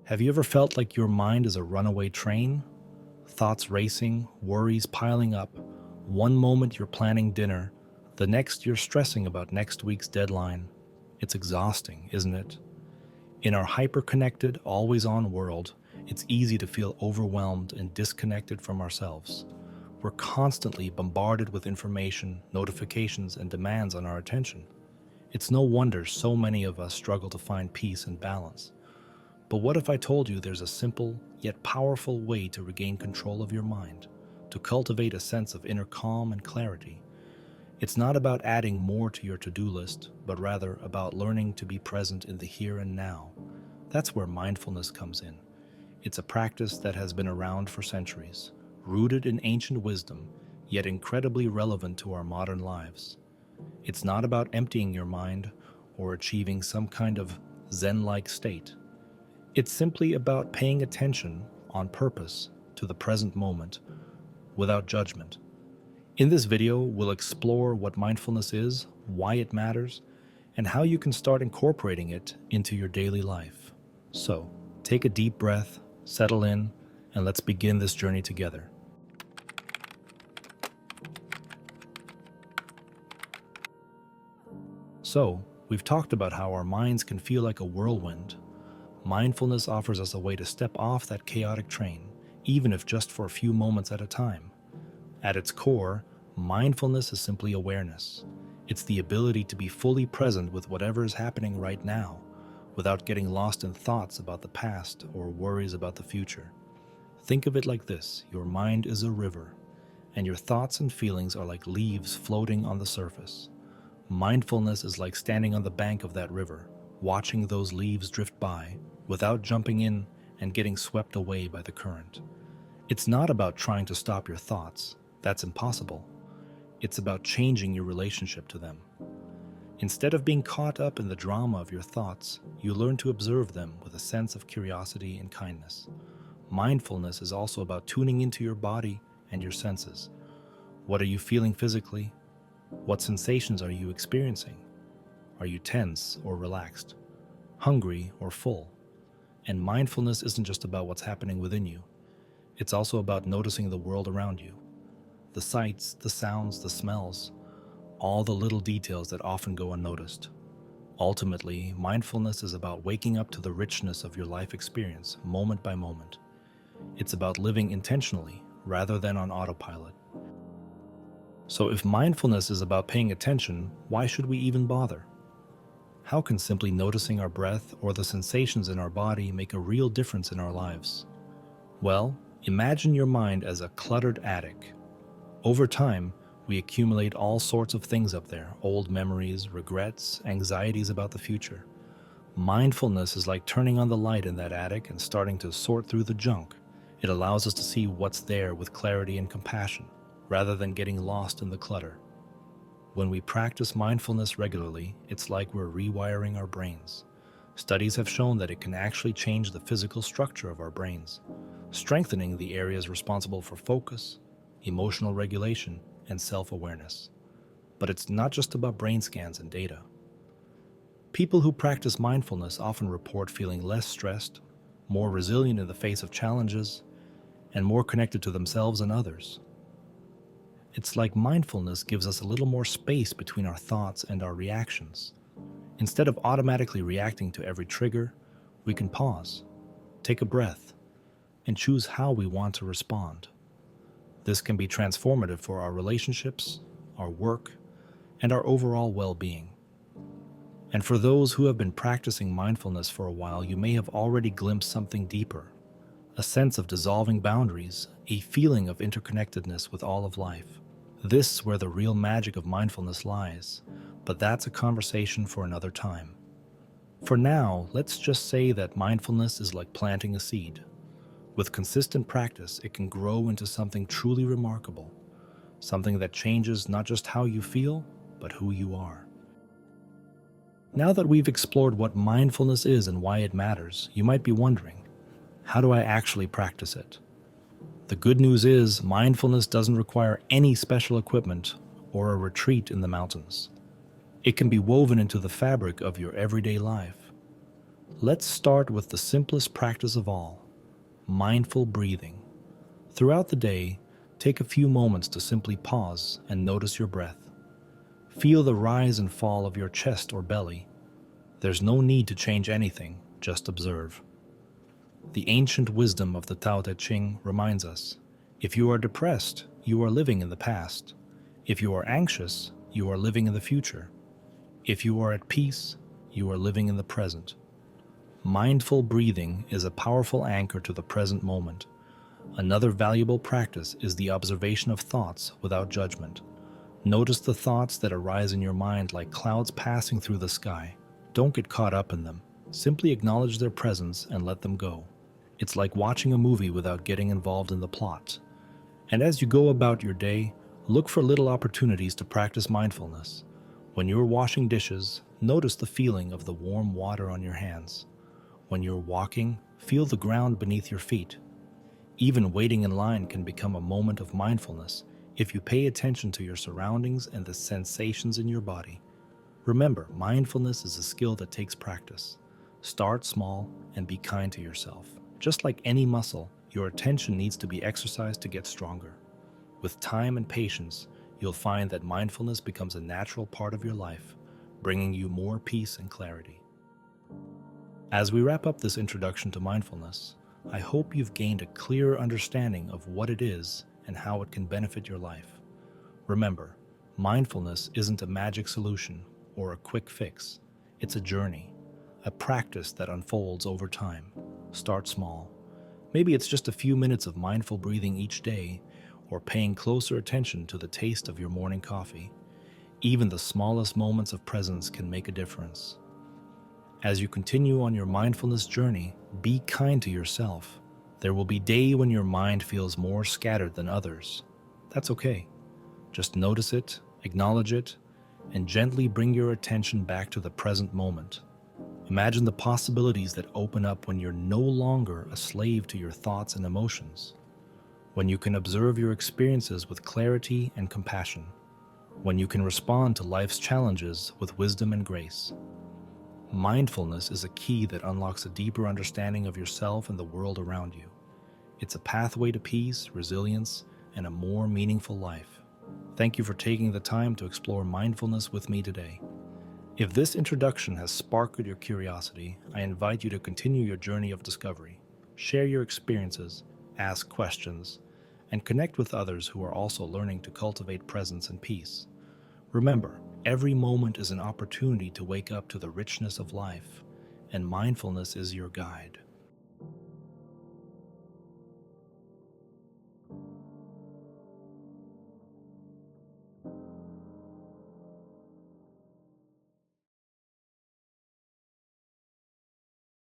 Have you ever felt like your mind is a runaway train? Thoughts racing, worries piling up. One moment you're planning dinner, the next you're stressing about next week's deadline. It's exhausting, isn't it? In our hyper-connected, always-on world, it's easy to feel overwhelmed and disconnected from ourselves. We're constantly bombarded with information, notifications, and demands on our attention. It's no wonder so many of us struggle to find peace and balance. But what if I told you there's a simple, yet powerful way to regain control of your mind, to cultivate a sense of inner calm and clarity? It's not about adding more to your to-do list, but rather about learning to be present in the here and now. That's where mindfulness comes in. It's a practice that has been around for centuries, rooted in ancient wisdom, yet incredibly relevant to our modern lives. It's not about emptying your mind or achieving some kind of Zen-like state. It's simply about paying attention on purpose to the present moment without judgment. In this video, we'll explore what mindfulness is, why it matters, and how you can start incorporating it into your daily life. So, take a deep breath, settle in, and let's begin this journey together. So, we've talked about how our minds can feel like a whirlwind. Mindfulness offers us a way to step off that chaotic train, even if just for a few moments at a time. At its core, mindfulness is simply awareness. It's the ability to be fully present with whatever is happening right now, without getting lost in thoughts about the past or worries about the future. Think of it like this: your mind is a river, and your thoughts and feelings are like leaves floating on the surface. Mindfulness is like standing on the bank of that river, watching those leaves drift by, without jumping in and getting swept away by the current. It's not about trying to stop your thoughts. That's impossible. It's about changing your relationship to them. Instead of being caught up in the drama of your thoughts, you learn to observe them with a sense of curiosity and kindness. Mindfulness is also about tuning into your body and your senses. What are you feeling physically? What sensations are you experiencing? Are you tense or relaxed? Hungry or full? And mindfulness isn't just about what's happening within you. It's also about noticing the world around you. The sights, the sounds, the smells, all the little details that often go unnoticed. Ultimately, mindfulness is about waking up to the richness of your life experience, moment by moment. It's about living intentionally, rather than on autopilot. So if mindfulness is about paying attention, why should we even bother? How can simply noticing our breath or the sensations in our body make a real difference in our lives? Well, imagine your mind as a cluttered attic. Over time, we accumulate all sorts of things up there: old memories, regrets, anxieties about the future. Mindfulness is like turning on the light in that attic and starting to sort through the junk. It allows us to see what's there with clarity and compassion, rather than getting lost in the clutter. When we practice mindfulness regularly, it's like we're rewiring our brains. Studies have shown that it can actually change the physical structure of our brains, strengthening the areas responsible for focus, emotional regulation, and self-awareness. But it's not just about brain scans and data. People who practice mindfulness often report feeling less stressed, more resilient in the face of challenges, and more connected to themselves and others. It's like mindfulness gives us a little more space between our thoughts and our reactions. Instead of automatically reacting to every trigger, we can pause, take a breath, and choose how we want to respond. This can be transformative for our relationships, our work, and our overall well-being. And for those who have been practicing mindfulness for a while, you may have already glimpsed something deeper: a sense of dissolving boundaries, a feeling of interconnectedness with all of life. This is where the real magic of mindfulness lies, but that's a conversation for another time. For now, let's just say that mindfulness is like planting a seed. With consistent practice, it can grow into something truly remarkable, something that changes not just how you feel, but who you are. Now that we've explored what mindfulness is and why it matters, you might be wondering, how do I actually practice it? The good news is, mindfulness doesn't require any special equipment or a retreat in the mountains. It can be woven into the fabric of your everyday life. Let's start with the simplest practice of all, mindful breathing. Throughout the day, take a few moments to simply pause and notice your breath. Feel the rise and fall of your chest or belly. There's no need to change anything, just observe. The ancient wisdom of the Tao Te Ching reminds us, if you are depressed, you are living in the past. If you are anxious, you are living in the future. If you are at peace, you are living in the present. Mindful breathing is a powerful anchor to the present moment. Another valuable practice is the observation of thoughts without judgment. Notice the thoughts that arise in your mind like clouds passing through the sky. Don't get caught up in them. Simply acknowledge their presence and let them go. It's like watching a movie without getting involved in the plot. And as you go about your day, look for little opportunities to practice mindfulness. When you're washing dishes, notice the feeling of the warm water on your hands. When you're walking, feel the ground beneath your feet. Even waiting in line can become a moment of mindfulness if you pay attention to your surroundings and the sensations in your body. Remember, mindfulness is a skill that takes practice. Start small and be kind to yourself. Just like any muscle, your attention needs to be exercised to get stronger. With time and patience, you'll find that mindfulness becomes a natural part of your life, bringing you more peace and clarity. As we wrap up this introduction to mindfulness, I hope you've gained a clearer understanding of what it is and how it can benefit your life. Remember, mindfulness isn't a magic solution or a quick fix. It's a journey, a practice that unfolds over time. Start small. Maybe it's just a few minutes of mindful breathing each day, or paying closer attention to the taste of your morning coffee. Even the smallest moments of presence can make a difference. As you continue on your mindfulness journey, be kind to yourself. There will be days when your mind feels more scattered than others. That's okay. Just notice it, acknowledge it, and gently bring your attention back to the present moment. Imagine the possibilities that open up when you're no longer a slave to your thoughts and emotions. When you can observe your experiences with clarity and compassion. When you can respond to life's challenges with wisdom and grace. Mindfulness is a key that unlocks a deeper understanding of yourself and the world around you. It's a pathway to peace, resilience, and a more meaningful life. Thank you for taking the time to explore mindfulness with me today. If this introduction has sparked your curiosity, I invite you to continue your journey of discovery. Share your experiences, ask questions, and connect with others who are also learning to cultivate presence and peace. Remember, every moment is an opportunity to wake up to the richness of life, and mindfulness is your guide.